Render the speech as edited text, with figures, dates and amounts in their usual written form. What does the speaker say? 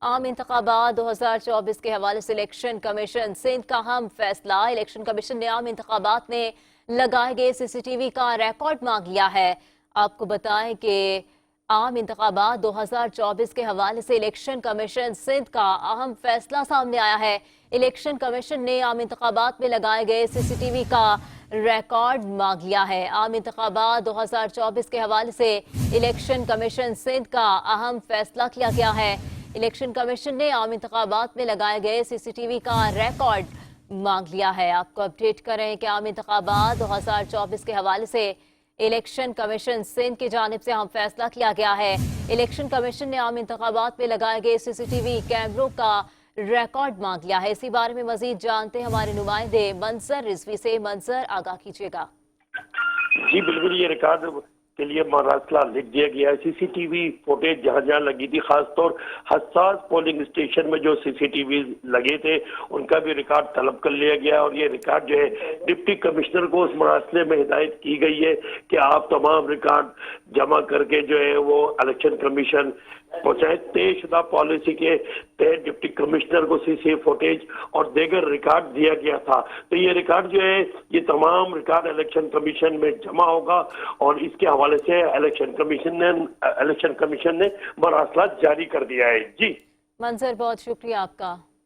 आम इंतखाबात 2024 के हवाले से इलेक्शन कमीशन सिंध का अहम फैसला। इलेक्शन कमीशन ने आम इंतखाबात में लगाए गए सीसीटीवी का रिकॉर्ड मांग लिया है। आपको बताएं कि आम इंतखाबात 2024 के हवाले से इलेक्शन कमीशन सिंध का अहम फैसला सामने आया है। इलेक्शन कमीशन ने आम इंतखाबात में लगाए गए सीसीटीवी का रिकॉर्ड मांग लिया है। आम इंतखाबात 2024 के हवाले से इलेक्शन कमीशन सिंध का अहम फैसला किया गया है। इलेक्शन कमीशन ने आम इंतखाबात में लगाए गए सीसीटीवी का रिकॉर्ड मांग लिया है। आपको अपडेट करें कि आम इंतखाबात 2024 के हवाले से इलेक्शन कमीशन सिंध की जानिब से अहम फैसला किया गया है। इलेक्शन कमीशन ने आम इंतखाबात में लगाए गए सीसीटीवी कैमरों का रिकॉर्ड मांग लिया है। इसी बारे में मजीद जानते हैं हमारे नुमाइंदे मंजर रिजवी से। मंजर, आगाह कीजिएगा। जी बिल्कुल, ये रिकॉर्ड के लिए मसला लिख दिया गया है। सीसीटीवी फुटेज जहां जहां लगी थी, खासतौर हसास पोलिंग स्टेशन में जो सीसीटीवी लगे थे उनका भी रिकॉर्ड तलब कर लिया गया। और ये रिकॉर्ड जो है डिप्टी कमिश्नर को उस मसले में हिदायत की गई है कि आप तमाम रिकॉर्ड जमा करके जो है वो इलेक्शन कमीशन पहुंचाए। तयशुदा पॉलिसी के तहत डिप्टी कमिश्नर को सीसी फुटेज और दीगर रिकॉर्ड दिया गया था। तो ये रिकॉर्ड जो है ये तमाम रिकॉर्ड इलेक्शन कमीशन में जमा होगा और इसके हवाले से इलेक्शन कमीशन ने मरासला जारी कर दिया है। जी मंजर, बहुत शुक्रिया आपका।